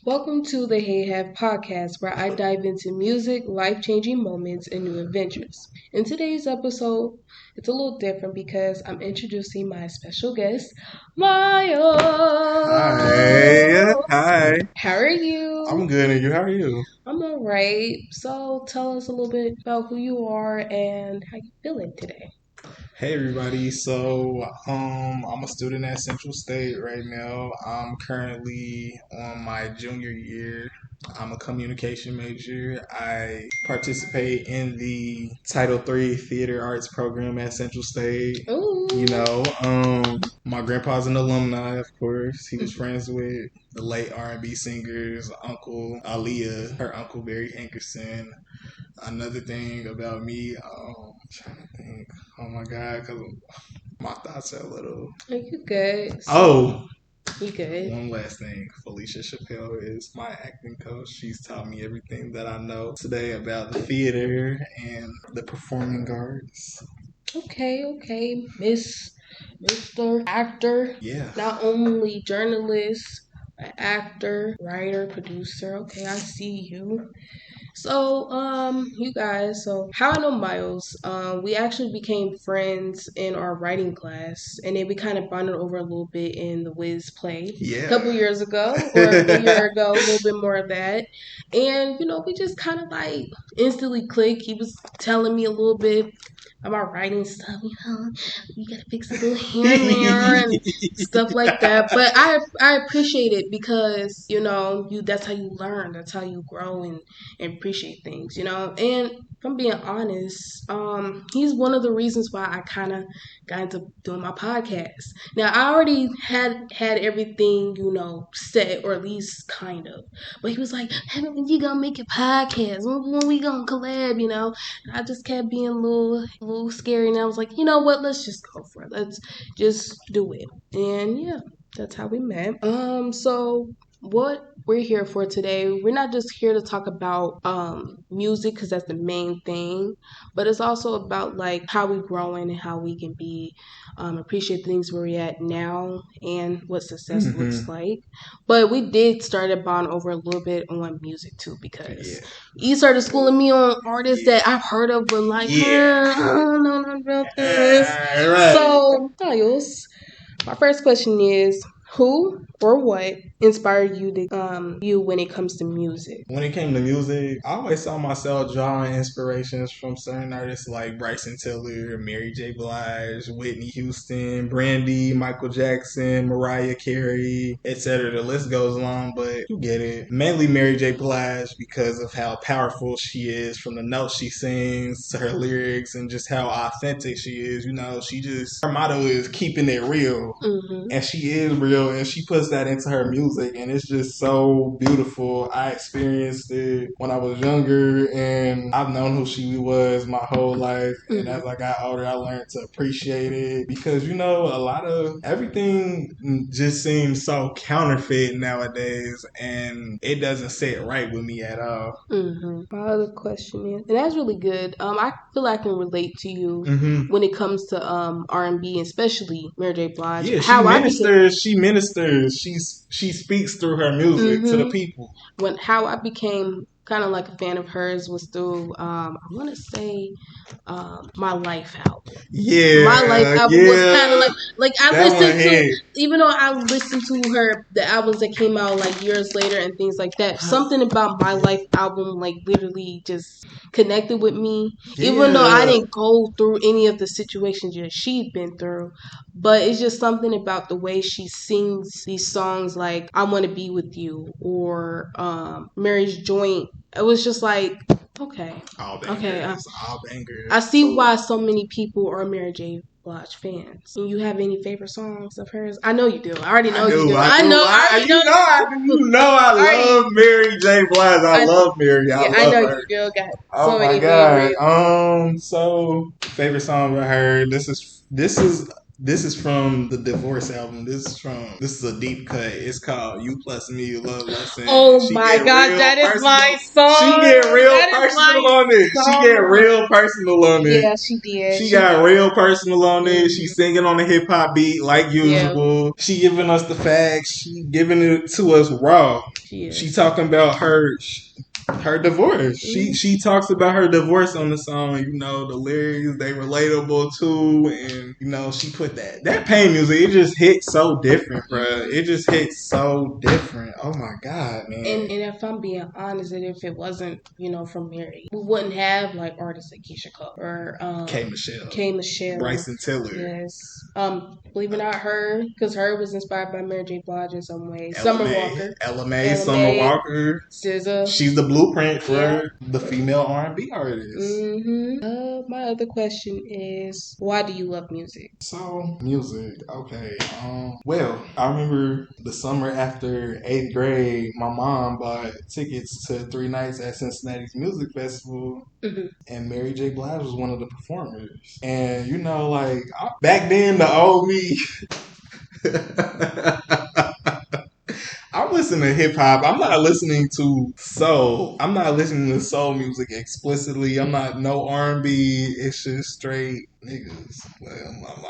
Welcome to the Hey Heav podcast, where I dive into music, life-changing moments, and new adventures. In today's episode, it's a little different because I'm introducing my special guest, Myles. Hi. How are you? I'm good, and you? How are you? I'm all right. So tell us a little bit about who you are and how you feeling today. Hey, everybody. I'm a student at Central State right now. I'm currently on my junior year. I'm a communication major. I participate in the Title III Theater Arts program at Central State. Ooh. My grandpa's an alumni, of course. He was friends with the late R&B singers, Uncle Aaliyah, her Uncle Barry Hankerson. Another thing about me, I'm trying to think. Oh my God, because my thoughts are a little. Are you good? You good? One last thing. Felicia Chappelle is my acting coach. She's taught me everything that I know today about the theater and the performing arts. Okay. Mr. Actor. Yeah. Not only journalist, an actor, writer, producer. Okay, I see you. So, you guys, so how I know Myles, we actually became friends in our writing class, and then we kind of bonded over a little bit in the Wiz play a couple years ago, or a year ago, a little bit more of that. And, we just kind of like instantly clicked. He was telling me a little bit about writing stuff, you gotta fix a little here and there and stuff like that. But I appreciate it because, that's how you learn, that's how you grow and appreciate things, And if I'm being honest, he's one of the reasons why I kind of got into doing my podcast. Now I already had everything, set, or at least kind of. But he was like, hey, when you gonna make a podcast? When we gonna collab, And I just kept being a little scary, and I was like, you know what? Let's just go for it. Let's just do it. And yeah, that's how we met. So what we're here for today, we're not just here to talk about music because that's the main thing, but it's also about like how we growing and how we can be appreciate things where we're at now and what success looks like. But we did start a bond over a little bit on music too, because he started schooling me on artists that I've heard of, but like I don't know nothing about this. Right. So Myles, my first question is, who or what inspired you when it comes to music? When it came to music, I always saw myself drawing inspirations from certain artists like Bryson Tiller, Mary J. Blige, Whitney Houston, Brandy, Michael Jackson, Mariah Carey, etc. The list goes on, but you get it. Mainly Mary J. Blige because of how powerful she is, from the notes she sings to her lyrics and just how authentic she is. Her motto is keeping it real. And she is real, and she puts that into her music, and it's just so beautiful. I experienced it when I was younger, and I've known who she was my whole life. And as I got older, I learned to appreciate it because, a lot of everything just seems so counterfeit nowadays, and it doesn't sit right with me at all. My other question is, and that's really good. I feel like I can relate to you when it comes to R&B, especially Mary J. Blige. Yeah, she ministers. She speaks through her music to the people. How I became kind of like a fan of hers was through I want to say My Life album. Yeah, My Life album was kind of like I that listened to, even though I listened to the albums that came out like years later and things like that. Something about My Life album like literally just connected with me, even though I didn't go through any of the situations that she'd been through. But it's just something about the way she sings these songs, like I Want to Be With You or Mary's Joint. It was just like, okay. All bangers. I see why so many people are Mary J. Blige fans. And you have any favorite songs of hers? I know you do. I already know you do. I love Mary J. Blige. I love Mary. I know her. You do. Got so many favorites. So favorite song by her. This is This is from the Divorce album. This is a deep cut. It's called "You Plus Me, Love Lesson." Oh She my get God, real that is my personal. She song. get real That is personal my on it. She get song. real personal on it. Yeah, she did. She got real personal on it. Mhm. She singing on a hip hop beat like Yeah, usual. She giving us the facts. She giving it to us raw. she She is. talking about her divorce. She talks about her divorce on the song. You know, the lyrics they relatable too, and you know she put that pain music. It just hits so different, bro. It just hits so different. Oh my god, man. And if I'm being honest, and if it wasn't, from Mary, we wouldn't have like artists like Keisha Cole or K Michelle, Bryson Tiller, yes. Believe it or not, her, because her was inspired by Mary J. Blige in some way. Summer Walker, Ella Mai, Summer Walker. SZA. She's the blueprint for the female R&B artist. My other question is, why do you love music? So music, okay. Well, I remember the summer after 8th grade, my mom bought tickets to 3 nights at Cincinnati's Music Festival, and Mary J. Blige was one of the performers. And you know, like back then, the old me. I'm listening to hip hop. I'm not listening to soul. I'm not listening to soul music explicitly. I'm not no R&B. It's just straight niggas.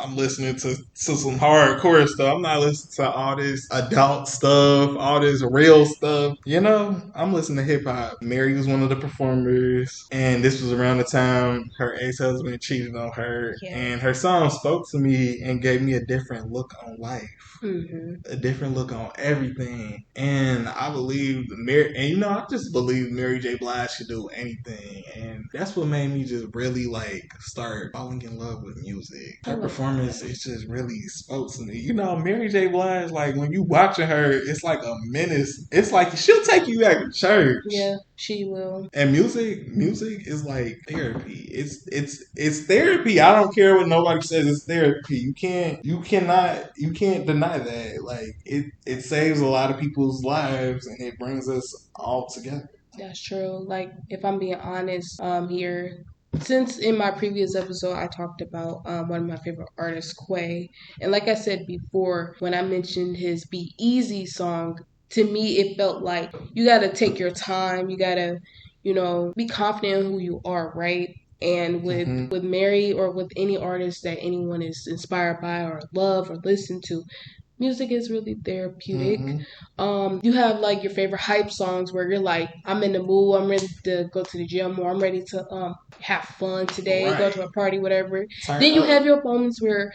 I'm listening to some hardcore stuff. I'm not listening to all this adult stuff, all this real stuff. You know, I'm listening to hip hop. Mary was one of the performers, and this was around the time her ex-husband cheated on her, and her song spoke to me and gave me a different look on life. A different look on everything, and I believe I just believe Mary J. Blige could do anything, and that's what made me just really like start falling in love with music. Her performance, it just really spoke to me. You know, Mary J. Blige, like when you watching her, it's like a menace. It's like she'll take you back to church. Yeah, she will. And music is like therapy. It's therapy. I don't care what nobody says. It's therapy. You can't deny that. Like it saves a lot of people's lives and it brings us all together. That's true. Like if I'm being honest, here, since in my previous episode I talked about one of my favorite artists, Quay, and like I said before, when I mentioned his "Be Easy" song, to me it felt like you got to take your time. You got to, be confident in who you are, right? And with Mary or with any artist that anyone is inspired by or love or listen to, music is really therapeutic. You have like your favorite hype songs where you're like, I'm in the mood, I'm ready to go to the gym, or I'm ready to have fun today, go to a party, whatever. Then you have your moments where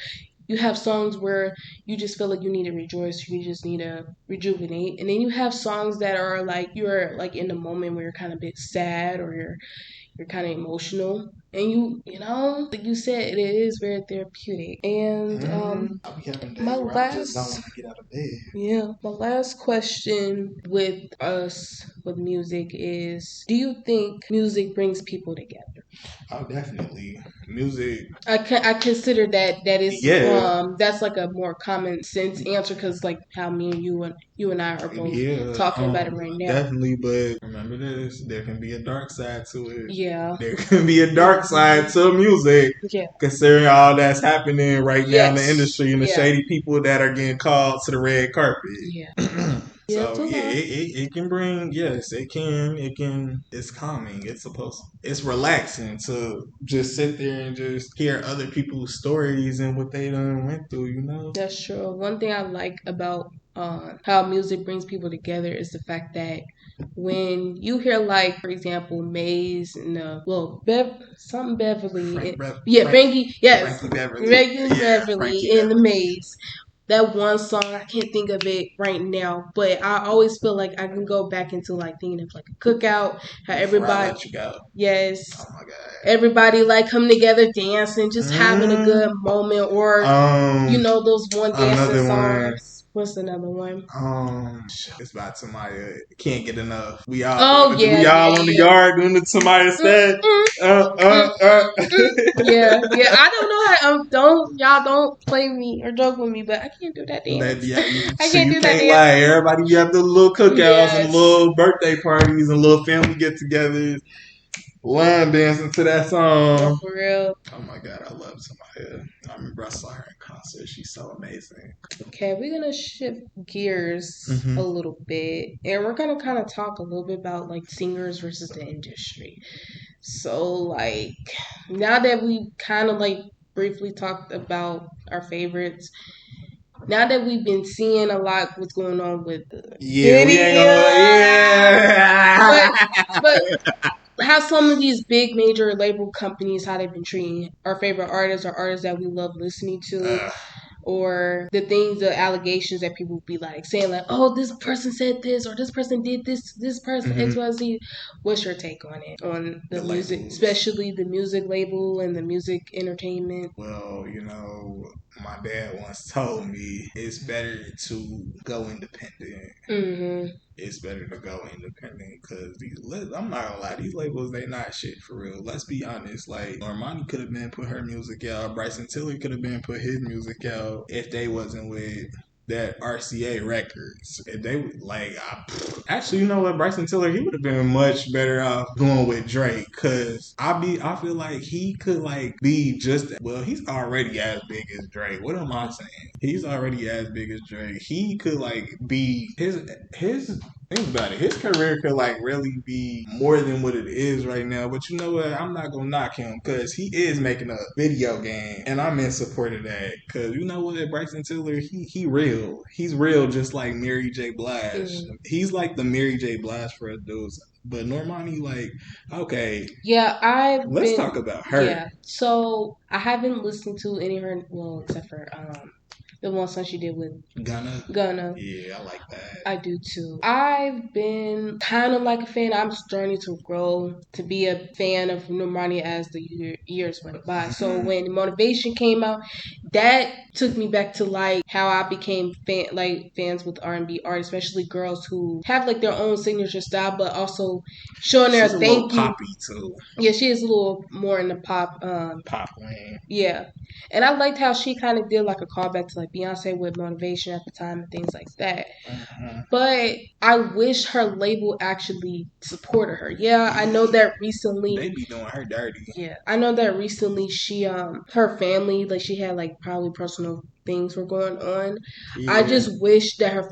you have songs where you just feel like you need to rejoice, you just need to rejuvenate. And then you have songs that are like you're like in the moment where you're kind of a bit sad or you're kind of emotional, and like you said, it is very therapeutic. And my last question with us with music is: do you think music brings people together? Oh, definitely. Music. I consider that is that's like a more common sense answer because like how me and you and I are both talking about it right now. Definitely, but remember this: there can be a dark side to it. Yeah, there can be a dark side to music. Yeah, considering all that's happening right now in the industry and the shady people that are getting called to the red carpet. Yeah. So it can bring, it can, it's calming. It's relaxing to just sit there and just hear other people's stories and what they done went through, you know? That's true. One thing I like about how music brings people together is the fact that when you hear, like, for example, Maze and Beverly, Frankie Beverly in the Maze. That one song, I can't think of it right now, but I always feel like I can go back into like thinking of like a cookout, how everybody, yes, oh my God, everybody like come together dancing, just having a good moment, or those one dancing songs. What's another one? It's by Tamaya. Can't get enough. We all on the yard doing the Tamaya step. Yeah. I don't know how. Don't play me or joke with me, but I can't do that dance. I can't do that dance. Like everybody, you have the little cookouts and little birthday parties and little family get-togethers. line dancing to that No, song. for real. Oh my god, I love Samaya. I remember I saw her in concert. She's so amazing. Okay, we're gonna shift gears a little bit, and we're gonna kind of talk a little bit about like singers versus the industry. So, like, now that we kind of like briefly talked about our favorites, now that we've been seeing a lot what's going on with Yeah, we Diddy, ain't gonna. but Yeah. but how some of these big major label companies, how they've been treating our favorite artists or artists that we love listening to, or the things, the allegations that people be like saying like, oh, this person said this or this person did this person XYZ. What's your take on it, on the music, labels. especially the music label and the music entertainment? Well, my dad once told me it's better to go independent. Mm-hmm. It's better to go independent because I'm not gonna lie, these labels, they not shit for real. Let's be honest. Like, Normani could have been put her music out. Bryson Tiller could have been put his music out if they wasn't with that RCA Records. If they actually, you know what, Bryson Tiller, he would have been much better off going with Drake because I feel like he could like be just well. He's already as big as Drake. What am I saying? He's already as big as Drake. He could like be his. Think about it. His career could like really be more than what it is right now. But you know what? I'm not gonna knock him because he is making a video game, and I'm in support of that. Because you know what, Bryson Tiller, he real. He's real, just like Mary J. Blige. He's like the Mary J. Blige for us dudes. But Normani, like, okay, Yeah, let's talk about her. Yeah, so I haven't listened to any of her, well, except for the one song she did with Gunna. Yeah, I like that. I do too. I've been kind of like a fan. I'm starting to grow to be a fan of Normani as the years went by. So when Motivation came out, that took me back to like how I became fans with R&B artists, especially girls who have like their own signature style, but also showing their She's a thank little you. poppy too. Yeah, she is a little more in the pop lane. Yeah. And I liked how she kind of did like a callback to like Beyonce with Motivation at the time and things like that. But I wish her label actually supported her. Yeah, I know that recently they be doing her dirty. Yeah, I know that recently she her family, like she had like probably personal things were going on. Yeah. I just wish that her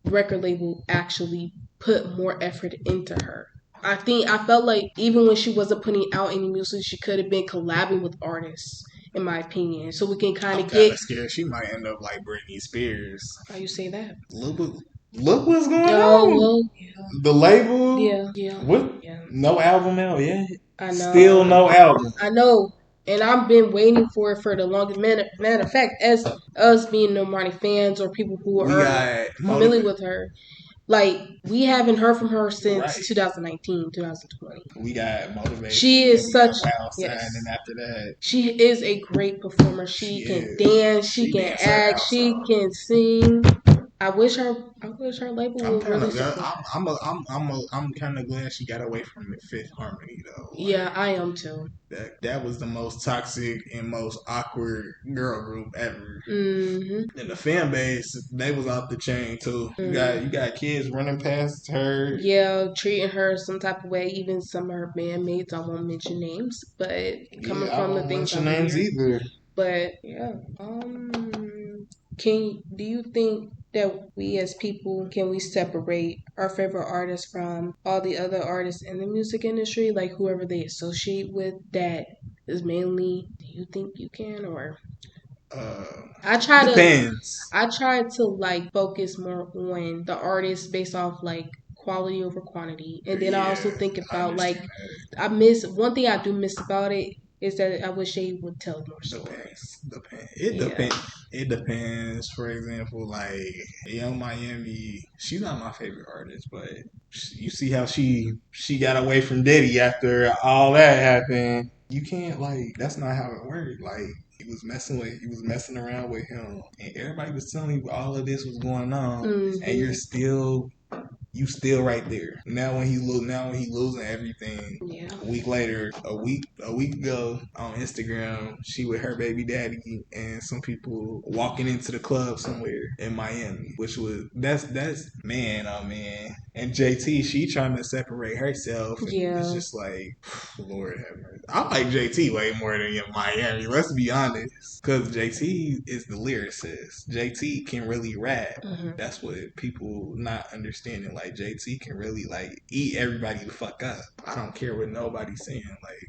record label actually put more effort into her. I felt like even when she wasn't putting out any music, she could have been collabing with artists, in my opinion. So we can kind of get scared she might end up like Britney Spears. How you say that? Look what's going on. Well, yeah. The label. Yeah. What? Yeah. No album out yet. I know. Still no album. I know. And I've been waiting for it for the longest. Matter of fact, as us being Normani fans or people who are familiar with her, like we haven't heard from her since 2019, 2020. We got Motivation. She is such yes. And after that, she is a great performer. She can dance. She can act. She can sing. I wish her label would really support. I'm kind of glad she got away from Fifth Harmony though. Like, yeah, I am too. That was the most toxic and most awkward girl group ever. And the fan base, they was off the chain too. You got kids running past her. Yeah, treating her some type of way. Even some of her bandmates. I won't mention names, but coming from the things I names either. But yeah, do you think that we as people, can we separate our favorite artists from all the other artists in the music industry, like whoever they associate with that is mainly, do you think you can, or I try to like focus more on the artists based off like quality over quantity, and then I also think about like one thing I do miss about it is that I wish they would tell more stories. It depends. For example, like Young Miami, she's not my favorite artist, but you see how she got away from Diddy after all that happened. You can't that's not how it worked. Like he was messing around with him, and everybody was telling you all of this was going on, and you're still right there. Now when he losing everything. Yeah. A week ago on Instagram, she with her baby daddy and some people walking into the club somewhere in Miami, which was that's man, oh man. And JT, she trying to separate herself, and Yeah. it's just like, Lord have mercy. I like JT way more than Miami. Let's be honest, because JT is the lyricist. JT can really rap. That's what people not understanding. Like JT can really like eat everybody the fuck up. I don't care what nobody's saying. Like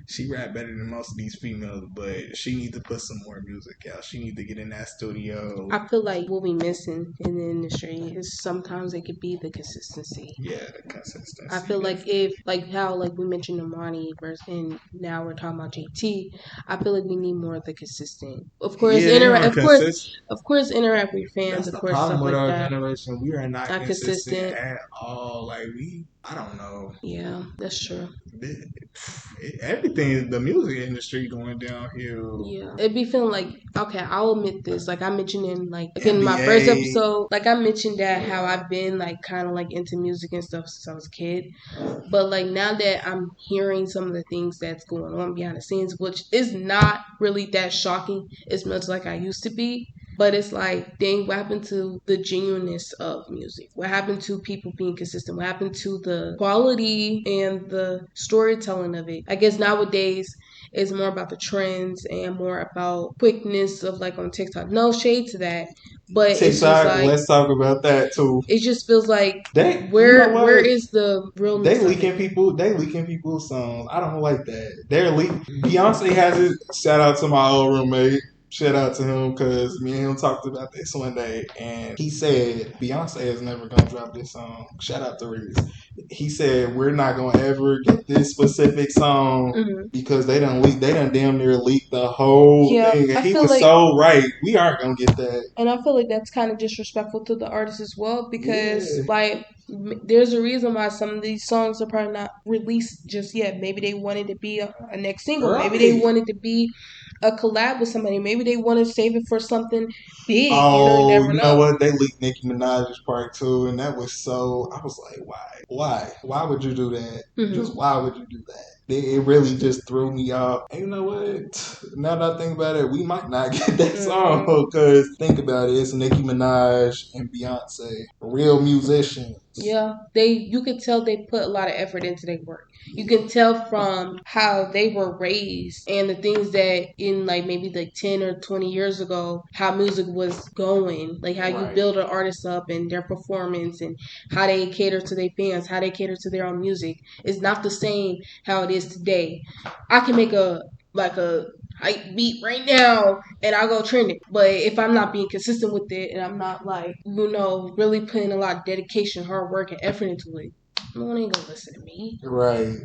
she rap better than most of these females, but she need to put some more music out. She need to get in that studio. I feel like what we missing in the industry is sometimes it could be the consistency. Yeah, the consistency. I feel like if like how like we mentioned Imani versus and now we're talking about JT, I feel like we need more of the consistent. Of course, of course, interact with your fans. That's of the course, problem stuff with like our that. generation. We are not consistent consistent at all. Like I don't know. Yeah, that's true. Everything, the music industry going downhill. Yeah, it'd be feeling like okay. I'll admit this. Like I mentioned in like again in my first episode, like I mentioned that how I've been like kind of like into music and stuff since I was a kid. But like now that I'm hearing some of the things that's going on behind the scenes, which is not really that shocking as much like I used to be. But it's like, dang, what happened to the genuineness of music? What happened to people being consistent? What happened to the quality and the storytelling of it? I guess nowadays it's more about the trends and more about quickness of like on TikTok. No shade to that. But TikTok, it's just like, let's talk about that too. It just feels like where is the realness? They leaking people's songs. I don't like that. They're Beyonce has it. Shout out to my old roommate. Shout out to him because me and him talked about this one day, and he said Beyonce is never gonna drop this song. Shout out to Reese. He said we're not gonna ever get this specific song because they done damn near leaked the whole thing. And he was so right. We aren't gonna get that. And I feel like that's kind of disrespectful to the artist as well because like there's a reason why some of these songs are probably not released just yet. Maybe they wanted to be a next single. Right. Maybe they wanted to be a collab with somebody. Maybe they want to save it for something big. Oh, you know what? They leaked Nicki Minaj's part 2, and that was so. I was like, why? Why would you do that? Just why would you do that? It really just threw me off. And you know what? Now that I think about it, we might not get that song because think about it, it's Nicki Minaj and Beyonce, real musicians. Yeah, you could tell they put a lot of effort into their work. You can tell from how they were raised and the things that in like maybe like 10 or 20 years ago, how music was going, like how you build an artist up and their performance and how they cater to their fans, how they cater to their own music. It's not the same how it is today. I can make a hype beat right now and I'll go trend it. But if I'm not being consistent with it and I'm not like, really putting a lot of dedication, hard work, and effort into it, no one ain't gonna listen to me. Right.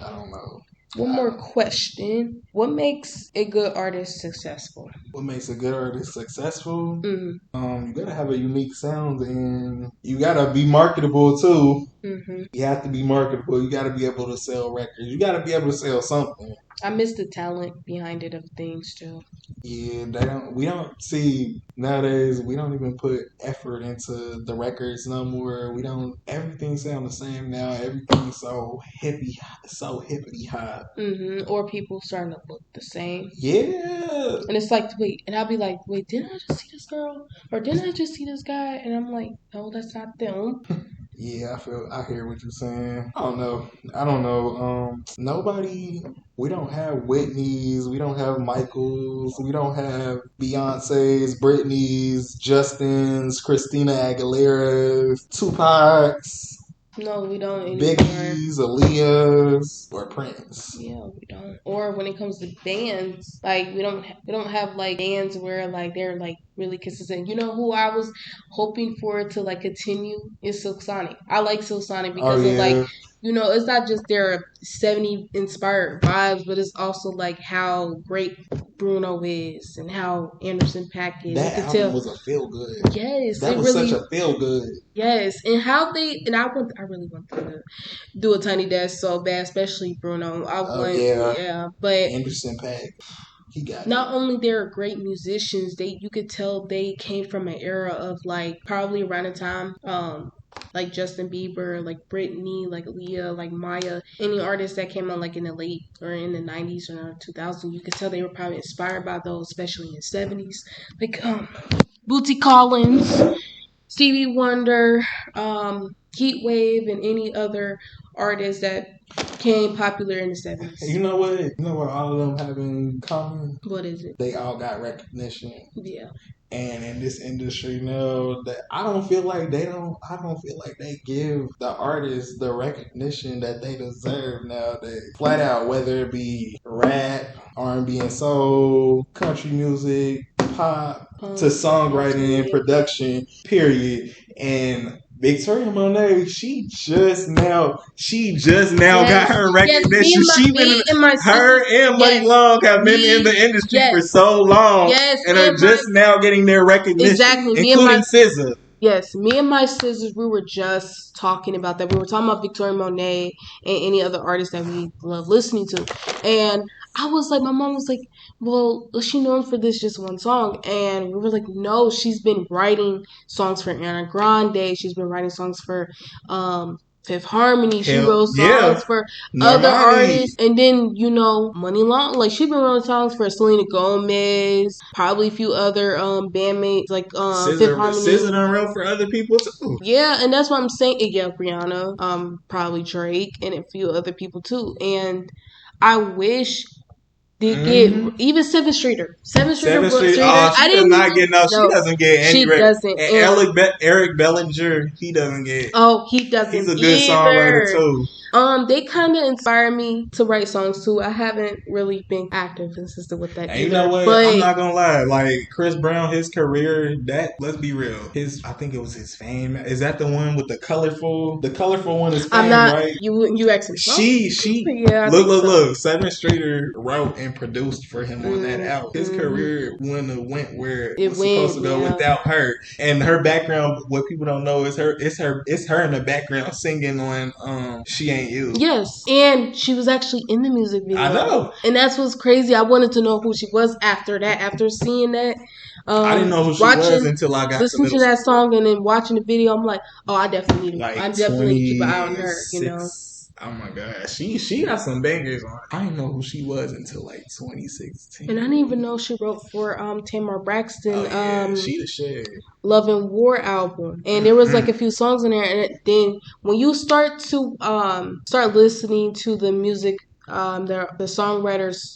I don't know. One more question. What makes a good artist successful? What makes a good artist successful? You gotta have a unique sound and you gotta be marketable too. You have to be marketable. You gotta be able to sell records. You gotta be able to sell something. I miss the talent behind it of things too. Yeah, we don't see nowadays. We don't even put effort into the records no more. Everything sounds the same now. Everything's so hippity hop. Or people starting to look the same. Yeah. And it's like, wait, and I'll be like, wait, didn't I just see this girl? Or didn't I just see this guy? And I'm like, no, that's not them. Yeah, I hear what you're saying. I don't know. We don't have Whitney's, we don't have Michael's, we don't have Beyonce's, Britney's, Justin's, Christina Aguilera's, Tupac's. No, we don't anymore. Biggie's, Aaliyah's, or Prince. Yeah, we don't. Or when it comes to bands, like we don't have like bands where like they're like really consistent. You know who I was hoping for to like continue is Silk Sonic. I like Silk Sonic because of like, it's not just their 70 inspired vibes, but it's also like how great Bruno is and how Anderson .Paak is. That album was a feel good. Yes, that was such a feel good. Yes, and how I really want them to do a Tiny Desk so bad, especially Bruno. But Anderson .Paak. He got not only they're great musicians, you could tell they came from an era of like probably around the time like Justin Bieber, like Britney, like Aaliyah, like Maya, any artists that came out like in the late or in the 90s or 2000s, you could tell they were probably inspired by those, especially in the 70s. Like Bootsy Collins, Stevie Wonder, Heat Wave, and any other artists that became popular in the 70s. You know what? You know what all of them have in common? What is it? They all got recognition. Yeah. And in this industry now, that I don't feel like they give the artists the recognition that they deserve nowadays. Flat out, whether it be rap, R&B and soul, country music, pop, to songwriting and production, period. And Victoria Monet, she just now got her recognition. Her and Money Long have been in the industry for so long, and are just now getting their recognition, exactly, including SZA. Yes, me and my sisters, we were just talking about that. We were talking about Victoria Monet and any other artists that we love listening to. And I was like, my mom was like, well, is she known for this just one song? And we were like, no, she's been writing songs for Ariana Grande. She's been writing songs for Fifth Harmony. She wrote songs for other artists. And then, Money Long. Like, she's been writing songs for Selena Gomez, probably a few other bandmates, like Fifth Harmony. SZA done wrote for other people, too. Yeah, and that's what I'm saying. Yeah, Rihanna, probably Drake, and a few other people, too. And I wish they get even Seventh Streeter. Seventh Streeter. Oh, she does not get no. She doesn't get any. She doesn't. And Eric Bellinger, he doesn't get. Oh, he doesn't. He's a good songwriter too. They kind of inspire me to write songs too. I haven't really been active and consistent with that. And you know what? But I'm not gonna lie. Like Chris Brown, his career, let's be real. I think it was his Fame. Is that the one with the colorful? The colorful one is Fame, right? You actually. She. Yeah. Look. Seven Streeter wrote and produced for him on that album. His career wouldn't have went where it was supposed to go without her. And her background, what people don't know is her. It's her in the background singing on She Ain't You. Yes, and she was actually in the music video. I know, and that's what's crazy. I wanted to know who she was after that. After seeing that, I didn't know who she was until I got listening to that song and then watching the video. I'm like, oh, I definitely need to. I definitely need to keep an eye on her. Oh my god, she got some bangers on. I didn't know who she was until like 2016. And I didn't even know she wrote for Tamar Braxton. Oh, yeah. She the shit. Love and War album, and there was like a few songs in there. And then when you start to start listening to the music, the songwriters,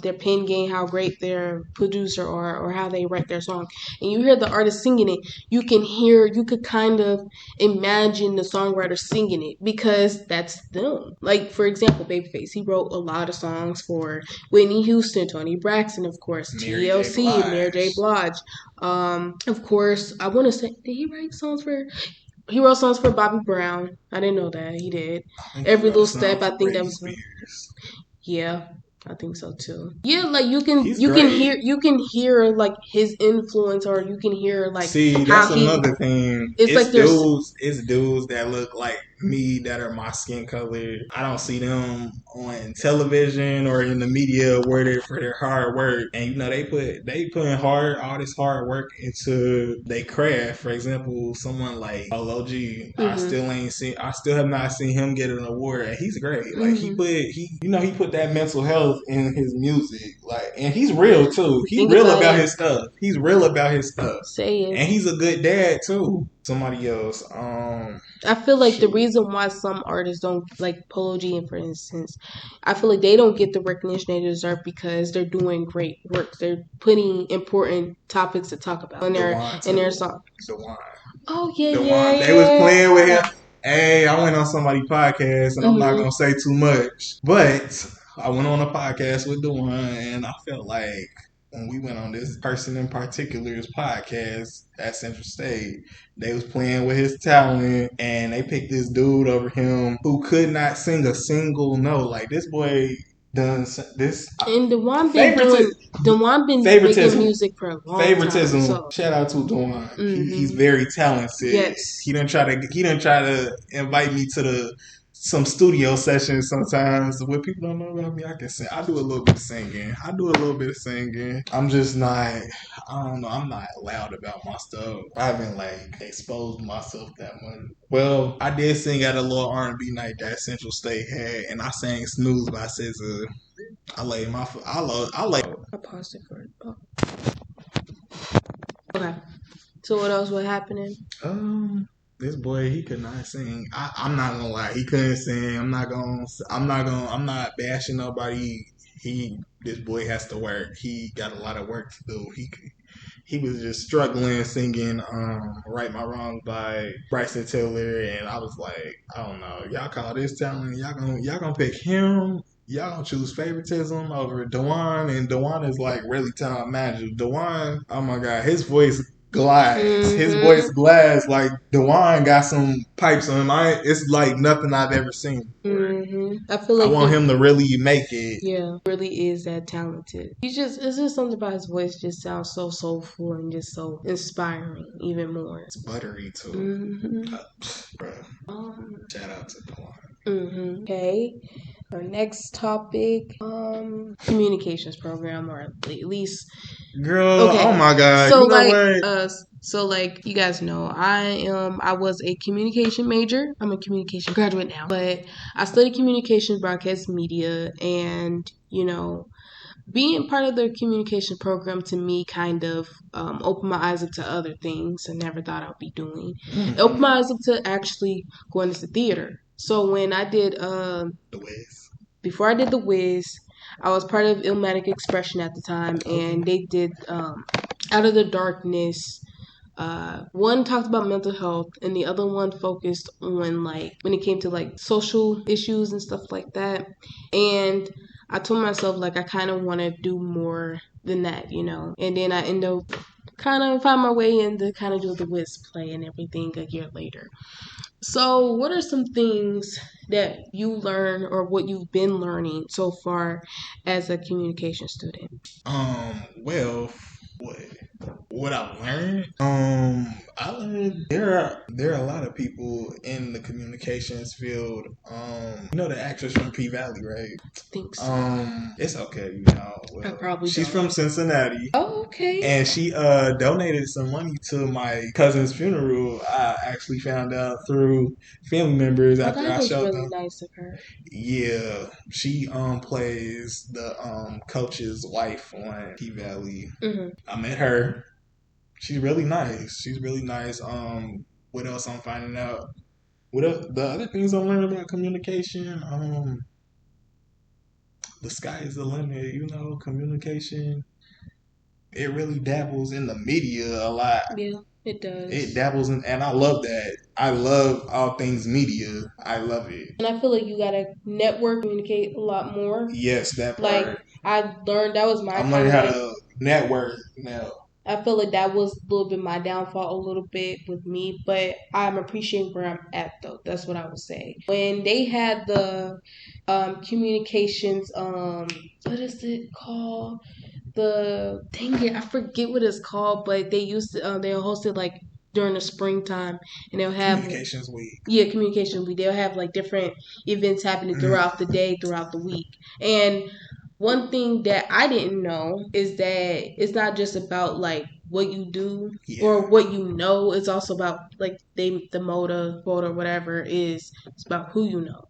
their pen game, how great their producer or how they write their song, and you hear the artist singing it, you could kind of imagine the songwriter singing it because that's them. Like, for example, Babyface, he wrote a lot of songs for Whitney Houston, Toni Braxton, of course, TLC, Mary J. Blige. Of course, I want to say, did he write songs for? He wrote songs for Bobby Brown. I didn't know that. He did. Every Little Step, I think that was. Yeah, I think so too. Yeah, like you can hear like his influence, or you can hear like. See, that's another thing. It's like it's dudes that look like me that are my skin color. I don't see them on television or in the media for their hard work, and they put in all this hard work into their craft. For example, someone like LOG, I still have not seen him get an award, and he's great. Like he put that mental health in his music, like, and he's real too. He's real about his stuff. He's real about his stuff. Say it. And he's a good dad too. Somebody else. I feel like the reason why some artists don't, like Polo G, for instance, I feel like they don't get the recognition they deserve because they're doing great work. They're putting important topics to talk about in their song. Oh yeah. They was playing with him. Hey, I went on somebody's podcast, and I'm not gonna say too much, but I went on a podcast with Dewan, and I felt like when we went on this person in particular's podcast at Central State, they was playing with his talent, and they picked this dude over him who could not sing a single note. Like, this boy done this. And Dewan been making music for a long favoritism. time. So. Shout out to Dewan. He's very talented. Yes. He didn't try to invite me to some studio sessions sometimes. What people don't know about me, I can sing. I do a little bit of singing. I'm just not, I don't know, I'm not loud about my stuff. I haven't exposed myself that much. Well, I did sing at a little R&B night that Central State had, and I sang Snooze by SZA. I paused it for it. Oh. Okay. So what else was happening? This boy, he could not sing. I'm not gonna lie, he couldn't sing. I'm not bashing nobody. This boy has to work. He got a lot of work to do. He was just struggling singing "Right My Wrongs" by Bryson Tiller, and I was like, I don't know, y'all call this talent? Y'all gonna pick him? Y'all gonna choose favoritism over Dewan? And Dewan is like really talent manager. Dewan, oh my god, his voice glides. His voice glides like Dewan got some pipes on him. It's like nothing I've ever seen before. I feel I like want him to really make it. Yeah, really is that talented. It's just something about his voice just sounds so soulful and just so inspiring even more. It's buttery too. Bro. Shout out to Dewan. Okay. Our next topic, communications program, or at least girl. Okay. Oh my god. So you know what? So like you guys know, I was a communication major. I'm a communication graduate now, but I studied communication, broadcast media, and being part of the communication program to me kind of opened my eyes up to other things I never thought I'd be doing. It opened my eyes up to actually going into theater. So when I did The Wiz. Before I did The Wiz, I was part of Illmatic Expression at the time, and they did Out of the Darkness. One talked about mental health, and the other one focused on when it came to social issues and stuff like that. And I told myself I kind of want to do more than that, And then I ended up kind of find my way into kind of do the Wiz play and everything a year later. So, what are some things that you learn or what you've been learning so far as a communication student? Well, what I learned? I learned there are a lot of people in the communications field. The actress from P Valley, right? I think so. It's okay, I probably she's don't. from Cincinnati. Oh, okay. And she donated some money to my cousin's funeral. I actually found out through family members after I showed them. That was really nice of her. Yeah, she plays the coach's wife on P Valley. I met her. She's really nice. What else I'm finding out? The other things I'm learning about communication? The sky is the limit. Communication. It really dabbles in the media a lot. Yeah, it does. It dabbles in, and I love that. I love all things media. I love it. And I feel like you gotta network, communicate a lot more. Yes, that part. I learned that was my. I'm learning how to network now. I feel like that was a little bit my downfall, a little bit with me, but I'm appreciating where I'm at though. That's what I would say. When they had the communications, what is it called? Dang it, I forget what it's called, but they used to, they'll host it during the springtime, and they'll have Communications Week. Yeah, Communication Week. They'll have different events happening throughout the day, throughout the week, and one thing that I didn't know is that it's not just about what you do or what you know. It's also about the motive, quote, or whatever is. It's about who you know.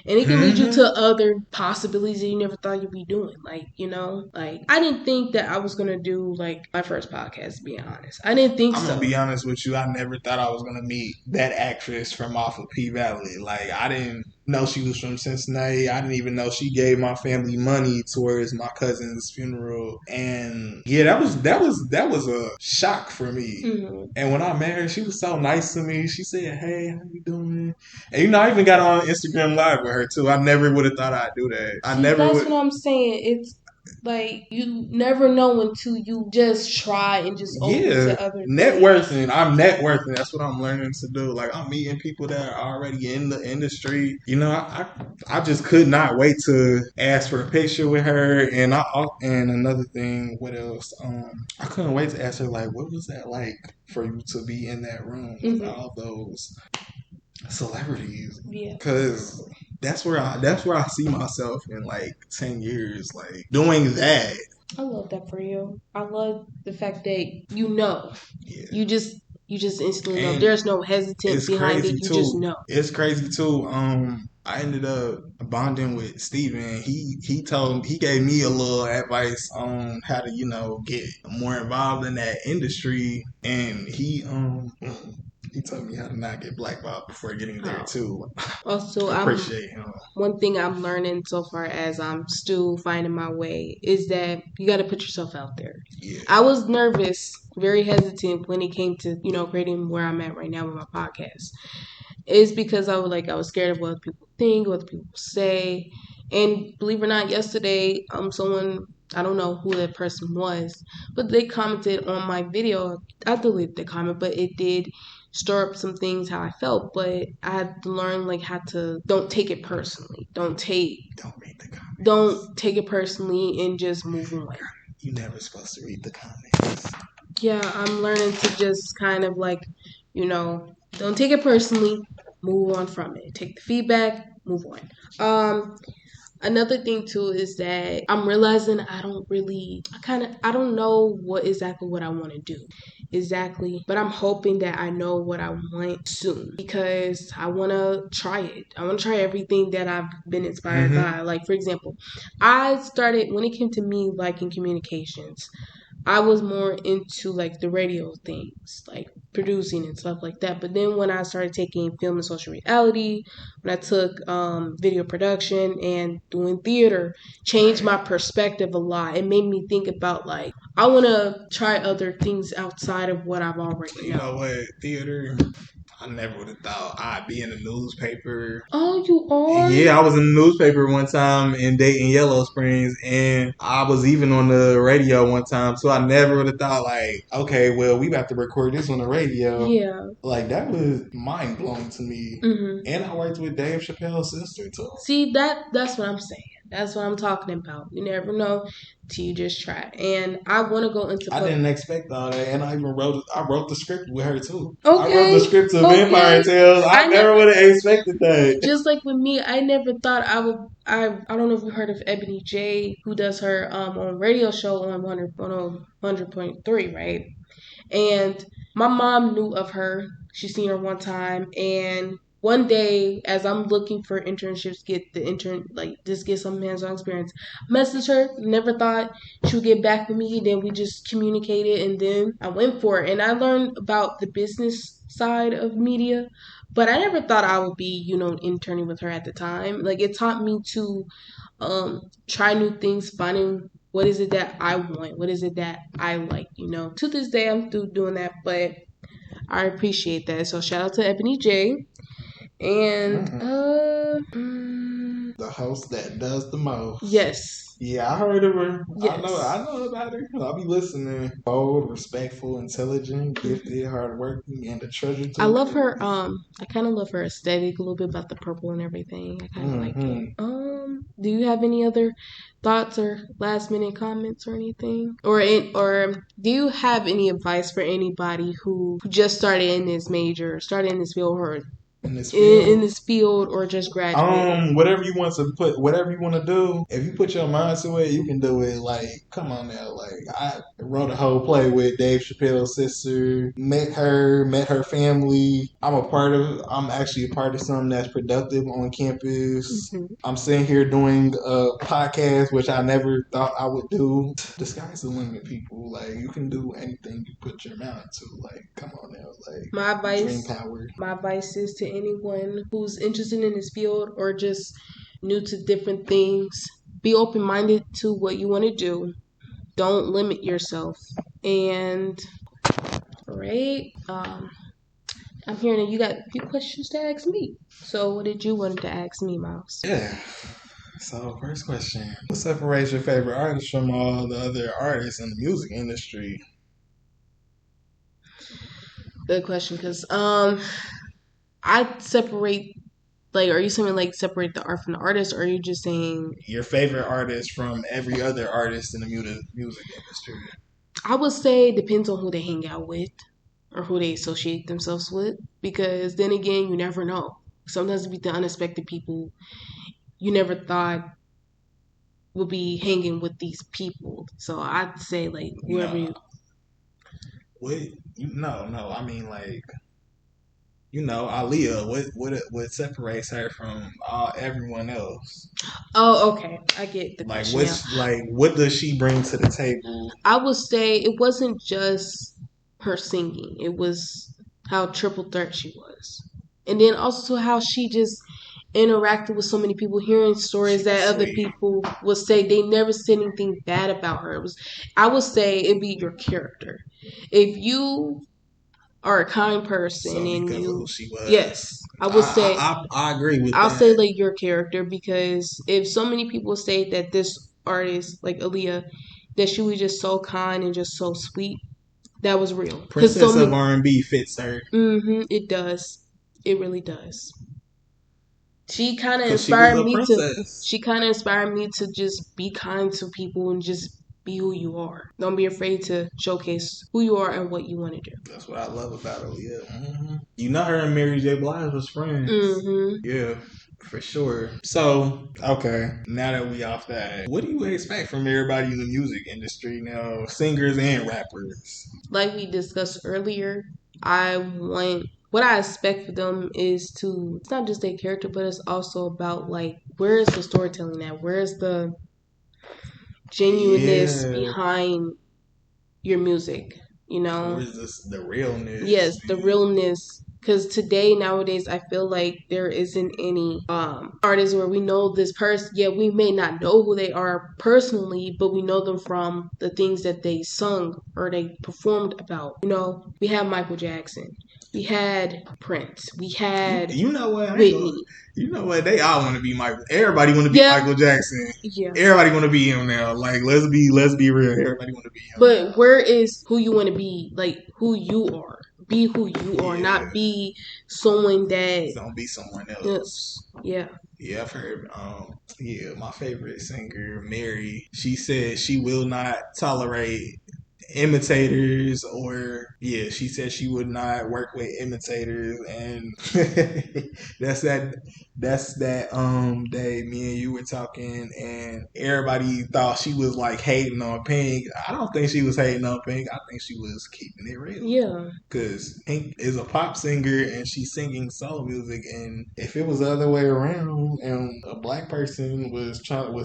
And it can lead you to other possibilities that you never thought you'd be doing. I didn't think that I was going to do, my first podcast, to be honest. I didn't think so. I'm going to be honest with you. I never thought I was going to meet that actress from off of P Valley. I didn't know she was from Cincinnati. I didn't even know she gave my family money towards my cousin's funeral. And yeah, that was a shock for me. And when I met her, she was so nice to me. She said, "Hey, how you doing?" And I even got on Instagram Live with her too. I never would have thought I'd do that. That's what I'm saying. It's you never know until you just try and just open to other networking. Things. I'm networking. That's what I'm learning to do. I'm meeting people that are already in the industry. I just could not wait to ask for a picture with her. And another thing, what else? I couldn't wait to ask her what was that like for you to be in that room with all those celebrities? Yeah, because that's where I see myself in 10 years, doing that. I love that for you. I love the fact that you just You just instantly know. And There's no hesitant it's behind it. crazy You just too. know. It's crazy too. I ended up bonding with Steven. He gave me a little advice on how to, get more involved in that industry, and he told me how to not get blackballed before getting there Oh. too. Also, I appreciate him. one thing I'm learning so far as I'm still finding my way is that you got to put yourself out there. Yeah. I was nervous, very hesitant when it came to, creating where I'm at right now with my podcast. It's because I was scared of what people think, what people say. And believe it or not, yesterday, someone, I don't know who that person was, but they commented on my video. I deleted the comment, but it did stir up some things how I felt. But I had to learn how to don't take it personally. Don't read the comments. Don't take it personally and just move on. You're never supposed to read the comments. Yeah, I'm learning to just kind of don't take it personally, move on from it. Take the feedback, move on. Another thing too is that I'm realizing I don't know what I want to do exactly, but I'm hoping that I know what I want soon because I want to try it. I want to try everything that I've been inspired by. Like, for example, I started when it came to me liking communications. I was more into the radio things, like producing and stuff like that. But then when I started taking film and social reality, when I took video production and doing theater, changed my perspective a lot. It made me think about I want to try other things outside of what I've already known. You know what? Theater. I never would have thought I'd be in a newspaper. Oh, you are? Yeah, I was in the newspaper one time in Dayton, Yellow Springs, and I was even on the radio one time. So I never would have thought okay, well, we got to record this on the radio. Yeah. That was mind blowing to me. Mm-hmm. And I worked with Dave Chappelle's sister too. See, that's what I'm saying. That's what I'm talking about. You never know till you just try. And I want to go into. I didn't expect all that, and I wrote the script with her too. Okay. I wrote the script to Vampire Tales. I never would have expected that. Just like with me, I never thought I would. I don't know if you heard of Ebony J, who does her on radio show on 100.3, right? And my mom knew of her. She seen her one time, and one day, as I'm looking for internships, just get some hands-on experience. Messaged her. Never thought she would get back with me. Then we just communicated, and then I went for it. And I learned about the business side of media, but I never thought I would be, interning with her at the time. It taught me to try new things, finding what is it that I want, what is it that I like. To this day, I'm still doing that, but I appreciate that. So shout out to Ebony J. And the host that does the most. Yes. Yeah, I heard of her. Yes. I know about her. I'll be listening. Bold, respectful, intelligent, gifted, hardworking, and a treasure to I love her. I kind of love her aesthetic a little bit about the purple and everything. I kind of like it. Do you have any other thoughts or last minute comments or anything, or do you have any advice for anybody who just started in this major, started in this field, or in this field, or just graduated? Whatever you want to do, if you put your mind to it, you can do it. Come on now. I wrote a whole play with Dave Chappelle's sister, met her family. I'm actually a part of something that's productive on campus. Mm-hmm. I'm sitting here doing a podcast, which I never thought I would do. The sky's the limit, people. You can do anything you put your mind to. Come on now. My advice, dream power. My advice is to anyone who's interested in this field or just new to different things, be open-minded to what you want to do. Don't limit yourself. And all right, I'm hearing that you got a few questions to ask me. So what did you want to ask me, Myles? Yeah. So first question: what separates your favorite artist from all the other artists in the music industry? Good question, because I separate. Are you saying separate the art from the artist, or are you just saying your favorite artist from every other artist in the music industry? I would say it depends on who they hang out with or who they associate themselves with, because then again, you never know. Sometimes it be the unexpected people you never thought would be hanging with these people. So I'd say whoever you. what? No. I mean, like, Aaliyah. What separates her from everyone else? Oh, okay. I get the Like, question now. what does she bring to the table? I would say it wasn't just her singing, it was how triple threat she was. And then also how she just interacted with so many people, hearing stories She was that other sweet. people would say they never said anything bad about her. It was, I would say it'd be your character. If you are a kind person So and because of who you, she was, yes, I would say I agree with I'll say that. like your character, because if so many people say that this artist like Aaliyah, that she was just so kind and just so sweet, that was real. Because so Princess of many, R&B fits her it does, it really does. She kind of because she was inspired a me to. princess. She kind of inspired me to just be kind to people and just be who you are. Don't be afraid to showcase who you are and what you want to do. That's what I love about her. Yeah, her and Mary J. Blige was friends. Yeah, for sure. So, okay, now that we off that, what do you expect from everybody in the music industry now, singers and rappers? Like we discussed earlier, I want what I expect for them is to, it's not just their character, but it's also about like where is the storytelling at? Where's the genuineness Yeah, behind your music? You know? where's this the realness, Yes, the man? realness. Because today, nowadays, I feel like there isn't any artists where we know this person. Yeah, we may not know who they are personally, but we know them from the things that they sung or they performed about. You know, we had Michael Jackson, we had Prince, we had You know what? I ain't gonna. Whitney. You know what? They all want to be Michael. Everybody want to be Yeah, Michael Jackson. yeah. Everybody want to be him now. Like let's be real. Everybody want to be him But now. where is who you want to be? Like who you are. Be who you are, Yeah, not be someone that. don't be someone Yes. else. Yeah. Yeah, I've heard. Yeah, my favorite singer, Mary. She said she will not tolerate imitators, or yeah, she said she would not work with imitators, and that's that day me and you were talking and everybody thought she was like hating on Pink. I don't think she was hating on Pink. I think she was keeping it real. Yeah. Because Pink is a pop singer and she's singing soul music, and if it was the other way around and a black person was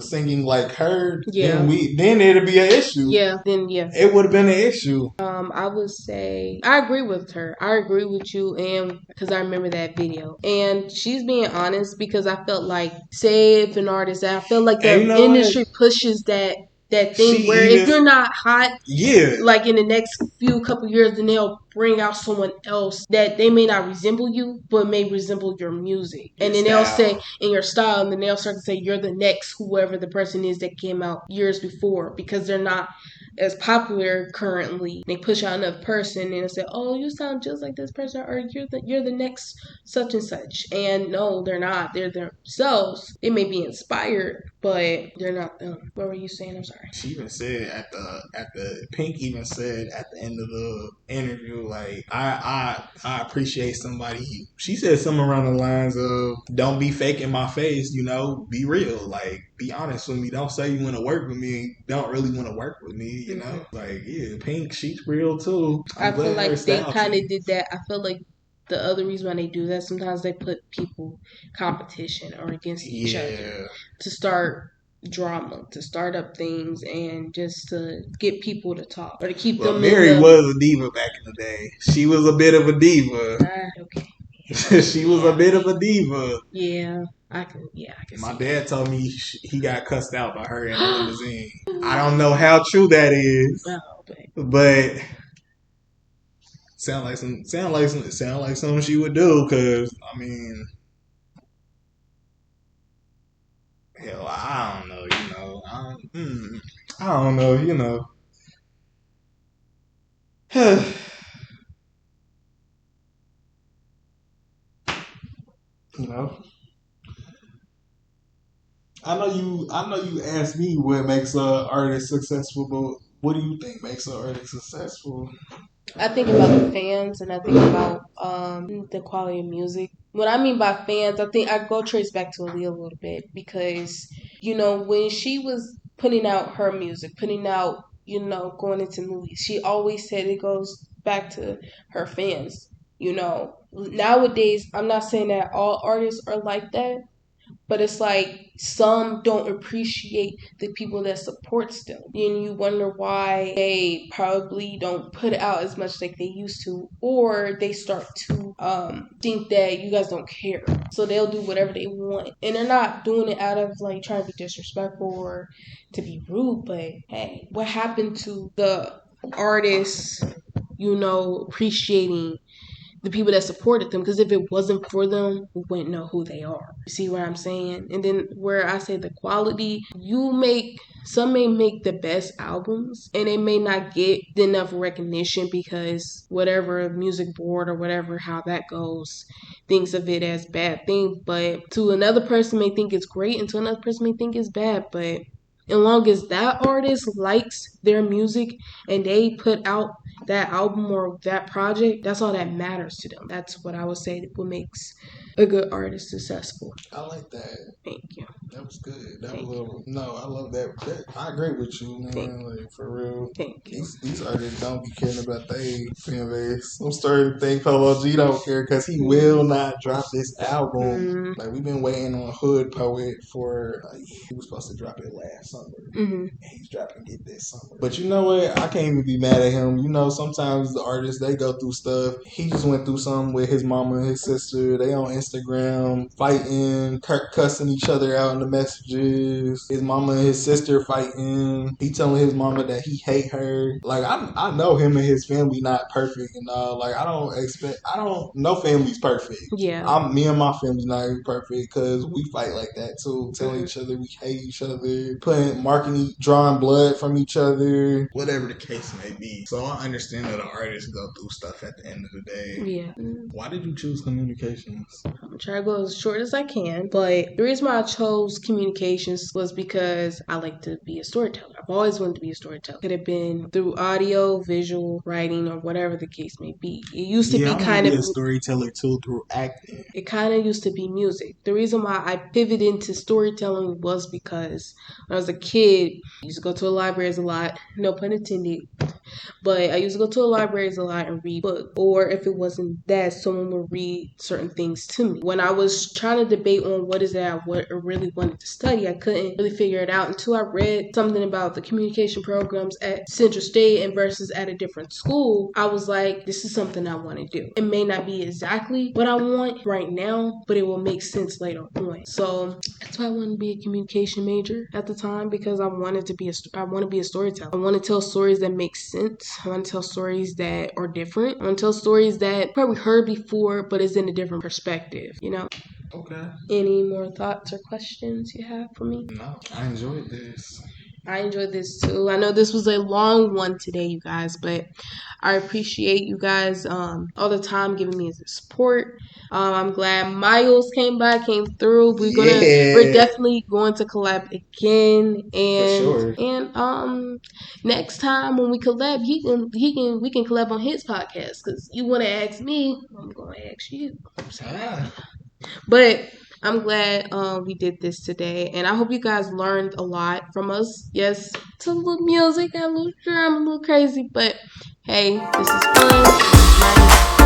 singing like her, Yeah. then it'd be an issue. Yeah. Then yeah. It would have been an issue. I would say I agree with her. I agree with you, and because I remember that video, and she's being honest because I felt like, say if an artist, I feel like And you the know what? industry pushes that She thing where if even you're not hot, yeah, like in the next few couple years, then they'll bring out someone else that they may not resemble you, but may resemble your music. your And then they'll say style. in your style, and then they'll start to say you're the next whoever the person is that came out years before because they're not as popular currently. They push out another person and they say, "Oh, you sound just like this person," or "You're the next such and such." And no, they're not. They're themselves. They may be inspired, but they're not them. What were you saying? I'm sorry. She even said at the Pink even said at the end of the interview, like I appreciate somebody. She said something around the lines of, "Don't be faking my face, be real, like be honest with me. Don't say you want to work with me, don't really want to work with me, Like yeah, Pink, she's real too. I I'm feel glad her like they style kind of changed. did that. I feel like the other reason why they do that, sometimes they put people competition or against each other Yeah, to start drama, to start up things, and just to get people to talk or to keep but them in Mary the. was a diva back in the day. She was a bit of a diva. Okay. She was a Yeah. bit of a diva. Yeah. I can. Yeah, I can My see dad that. told me he got cussed out by her in a limousine. I don't know how true that is, Oh, but but sound like something she would do. Cause I mean, hell, I don't know. I don't know. You know. I know you asked me what makes an artist successful, but what do you think makes an artist successful? I think about the fans and I think about the quality of music. What I mean by fans, I think I go trace back to Aaliyah a little bit because when she was putting out her music, putting out going into movies, she always said it goes. back to her fans. You know, nowadays, I'm not saying that all artists are like that, but it's like some don't appreciate the people that supports them, and you wonder why they probably don't put out as much like they used to, or they start to think that you guys don't care, so they'll do whatever they want, and they're not doing it out of like trying to be disrespectful or to be rude. But hey, what happened to the artists, appreciating the people that supported them? Because if it wasn't for them, we wouldn't know who they are. You see what I'm saying? And then where I say the quality, some may make the best albums and they may not get enough recognition because whatever music board or whatever, how that goes, thinks of it as bad thing. But to another person may think it's great, and to another person may think it's bad. But as long as that artist likes their music and they put out that album or that project, that's all that matters to them. That's what I would say what makes a good artist successful. I like that. Thank you. That was good. No, I love that. I agree with you, man. Like, for real. Thank you. These artists don't be caring about their fan base. I'm starting to think Polo G don't care because he will not drop this album. Like, we've been waiting on Hood Poet for, like, he was supposed to drop it last summer. And he's dropping it this summer. But you know what? I can't even be mad at him. You know, sometimes the artists, they go through stuff. He just went through something with his mama and his sister. They on Instagram fighting, cussing each other out in the messages. His mama and his sister fighting. He telling his mama that he hate her. Like, I know him and his family not perfect and all. Like, no family's perfect. Yeah. Me and my family's not even perfect because we fight like that too. Telling each other we hate each other, drawing blood from each other, whatever the case may be. So I understand that an artist go through stuff at the end of the day. Yeah. Why did you choose communications? I'm trying to go as short as I can, but the reason why I chose communications was because I like to be a storyteller. I've always wanted to be a storyteller. Could have been through audio, visual, writing, or whatever the case may be. It used to be kind of a storyteller too through acting. It kind of used to be music. The reason why I pivoted into storytelling was because when I was a kid, I used to go to the libraries a lot. No pun intended. But I used to go to the libraries a lot and read books. Or if it wasn't that, someone would read certain things to me. When I was trying to debate on what is that I really wanted to study, I couldn't really figure it out until I read something about the communication programs at Central State and versus at a different school. I was like, this is something I want to do. It may not be exactly what I want right now, but it will make sense later on. So that's why I wanted to be a communication major at the time, because I want to be a storyteller. I want to tell stories that make sense. I want to tell stories that are different. I want to tell stories that you probably heard before, but it's in a different perspective, Okay. Any more thoughts or questions you have for me? No, I enjoyed this. I enjoyed this too. I know this was a long one today, you guys, but I appreciate you guys all the time giving me the support. I'm glad Myles came through. We're definitely going to collab again, and for sure. And next time when we collab, we can collab on his podcast, because you want to ask me, I'm gonna ask you. But I'm glad we did this today, and I hope you guys learned a lot from us. Yes, it's a little music, a little drama, a little crazy, but hey, this is fun.